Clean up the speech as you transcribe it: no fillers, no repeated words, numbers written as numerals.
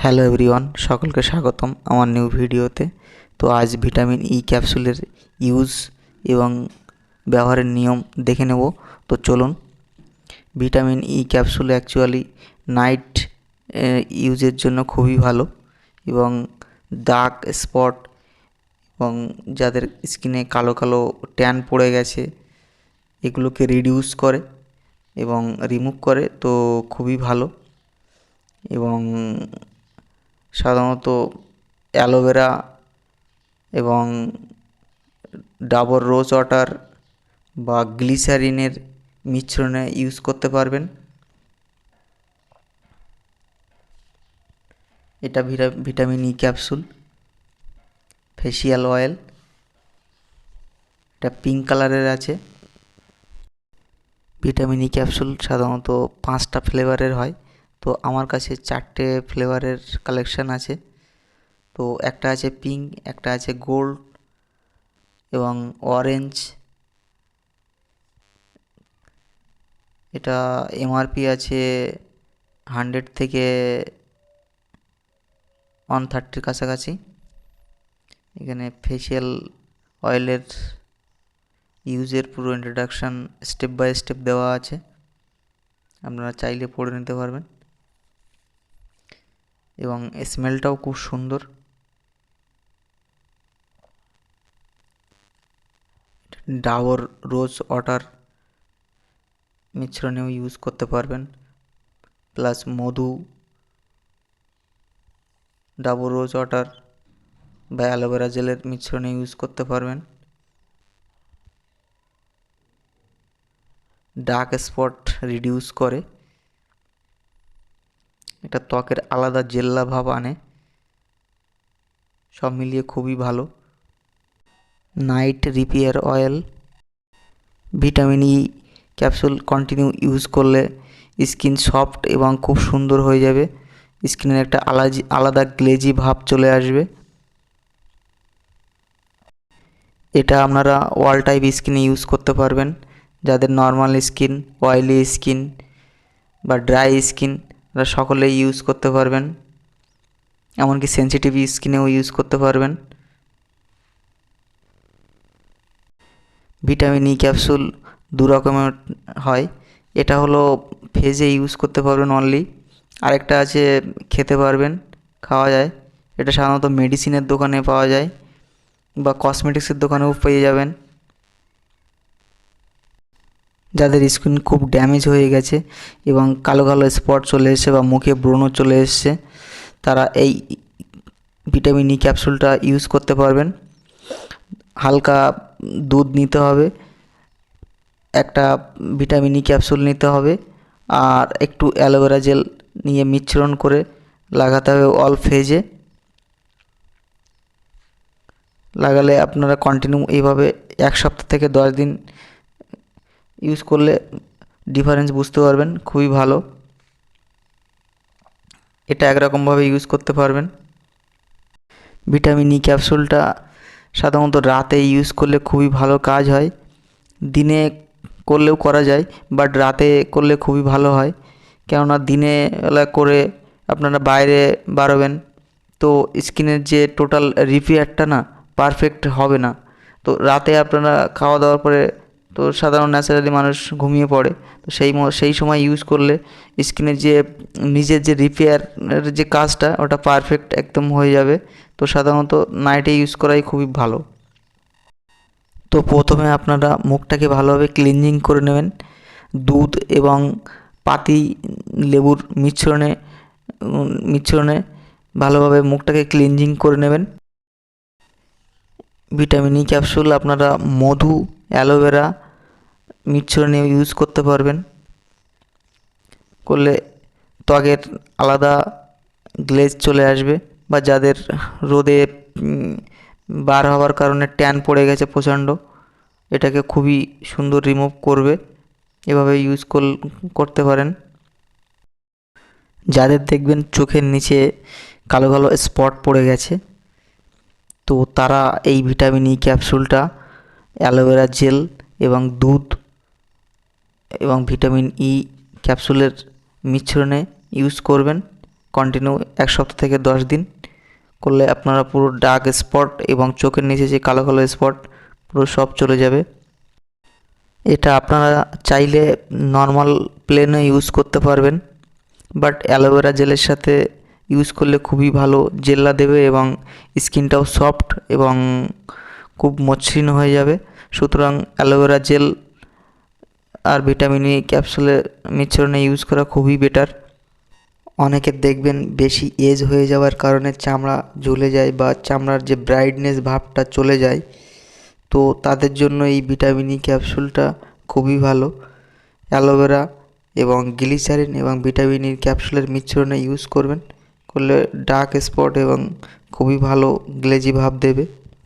Hello everyone, সকলকে স্বাগতম আমার নিউ ভিডিওতে। তো আজ ভিটামিন ই ক্যাপসুলের ইউজ এবং ব্যবহারের নিয়ম দেখে নেব। তো চলুন। Vitamin E capsule actually night ইউজের জন্য খুবই ভালো এবং দাগ স্পট এবং যাদের স্কিনে কালো কালো ট্যান পড়ে গেছে এগুলোকে রিডিউস করে এবং রিমুভ করে, তো খুবই ভালো। এবং সাধারণত অ্যালোভেরা এবং ডাবর রোজ ওয়াটার বা গ্লিসারিনের মিশ্রণে ইউজ করতে পারবেন। এটা vitamin E capsule facial oil, এটা পিঙ্ক কালারের আছে। ভিটামিন ই ক্যাপসুল সাধারণত 5টা ফ্লেভারের হয়, তো আমার কাছে 4টে ফ্লেভারের কালেকশান আছে। তো একটা আছে পিঙ্ক, একটা আছে গোল্ড এবং অরেঞ্জ। এটা এমআরপি আছে 100 থেকে 130 কাছাকাছি। এখানে ফেসিয়াল অয়েলের ইউজের পুরো ইন্ট্রোডাকশান স্টেপ বাই স্টেপ দেওয়া আছে, আপনারা চাইলে পড়ে নিতে পারবেন। এবং স্মেলটাও খুব সুন্দর। ডাবর রোজ ওয়াটার মিশ্রণেও ইউজ করতে পারবেন, প্লাস মধু, ডাবর রোজ ওয়াটার বা অ্যালোভেরা জেলের মিশ্রণে ইউজ করতে পারবেন। ডার্ক স্পট রিডিউস করে, এটা ত্বকের আলাদা জেল্লা ভাব আনে, সব মিলিয়ে খুবই ভালো। Night repair oil vitamin E capsule continue use করলে স্কিন সফট এবং খুব সুন্দর হয়ে যাবে, স্কিনের একটা আলাদা গ্লেজি ভাব চলে আসবে। এটা আপনারা অল টাইপ স্কিনে ইউজ করতে পারবেন, যাদের নর্মাল স্কিন, অয়েলি স্কিন বা ড্রাই স্কিন তারা সকলেই ইউজ করতে পারবেন, এমনকি সেনসিটিভ স্কিনেও ইউজ করতে পারবেন। ভিটামিন ই ক্যাপসুল দু রকমের হয়, এটা হলো ফেজে ইউজ করতে পারবেন অনলি, আরেকটা আছে খেতে পারবেন, খাওয়া যায়। এটা সাধারণত মেডিসিনের দোকানে পাওয়া যায় বা কসমেটিক্সের দোকানেও পেয়ে যাবেন। যাদের স্কিন খুব ড্যামেজ হয়ে গেছে এবং কালো কালো স্পট চলে এসেছে বা মুখে ব্রণ চলে এসছে, তারা এই ভিটামিন ই ক্যাপসুলটা ইউজ করতে পারবেন। হালকা দুধ নিতে হবে, একটা ভিটামিন ই ক্যাপসুল নিতে হবে, আর একটু অ্যালোভেরা জেল নিয়ে মিশ্রণ করে লাগাতে হবে অল ফেজে। লাগালে আপনারা কন্টিনিউ এইভাবে 1 সপ্তাহ থেকে 10 দিন ইউজ করলে ডিফারেন্স বুঝতে পারবেন, খুবই ভালো। এটা একরকমভাবে ইউজ করতে পারবেন। ভিটামিন ই ক্যাপসুলটা সাধারণত রাতে ইউজ করলে খুবই ভালো কাজ হয়, দিনে করলেও করা যায়, বাট রাতে করলে খুবই ভালো হয়। কেননা দিনে বেলা করে আপনারা বাইরে বাড়াবেন, তো স্কিনের যে টোটাল রিপেয়ারটা না পারফেক্ট হবে না। তো রাতে আপনারা খাওয়া দাওয়ার পরে তো সাধারণ ন্যাচারালি মানুষ ঘুমিয়ে পড়ে, তো সেই সময় ইউজ করলে স্কিনের যে নিজের যে রিপেয়ারের যে কাজটা ওটা পারফেক্ট একদম হয়ে যাবে। তো সাধারণত নাইটে ইউজ করাই খুবই ভালো। তো প্রথমে আপনারা মুখটাকে ভালোভাবে ক্লিনজিং করে নেবেন, দুধ এবং পাতি লেবুর মিশ্রণে ভালোভাবে মুখটাকে ক্লিনজিং করে নেবেন। ভিটামিন ই ক্যাপসুল আপনারা মধু, অ্যালোভেরা মিশ্রণে ইউজ করতে পারবেন, করলে ত্বকের আলাদা গ্লেজ চলে আসবে, বা যাদের রোদে বার হওয়ার কারণে ট্যান পড়ে গেছে প্রচণ্ড, এটাকে খুবই সুন্দর রিমুভ করবে, এভাবে ইউজ করতে পারেন। যাদের দেখবেন চোখের নিচে কালো কালো স্পট পড়ে গেছে, তো তারা এই ভিটামিন ই ক্যাপসুলটা অ্যালোভেরা জেল এবং দুধ এবং ভিটামিন ই ক্যাপসুলের মিশ্রণে ইউজ করবেন, কন্টিনিউ 1 সপ্তাহ থেকে 10 দিন করলে আপনারা পুরো ডার্ক স্পট এবং চোখের নিচে যে কালো কালো স্পট পুরো সব চলে যাবে। এটা আপনারা চাইলে নর্মাল প্লেনও ইউজ করতে পারবেন, বাট অ্যালোভেরা জেলের সাথে ইউজ করলে খুবই ভালো জেল্লা দেবে এবং স্কিনটাও সফট এবং খুব মসৃণ হয়ে যাবে। সুতরাং অ্যালোভেরা জেল আর ভিটামিন ই ক্যাপসুলের মিশ্রণে ইউজ করা খুবই বেটার। অনেকের দেখবেন বেশি এজ হয়ে যাওয়ার কারণে চামড়া ঝুলে যায় বা চামড়ার যে ব্রাইটনেস ভাবটা চলে যায়, তো তাদের জন্য এই ভিটামিন ই ক্যাপসুলটা খুবই ভালো। অ্যালোভেরা এবং গ্লিসারিন এবং ভিটামিন ই ক্যাপসুলের মিশ্রণে ইউজ করবেন, করলে ডার্ক স্পট এবং খুবই ভালো গ্লেজি ভাব দেবে।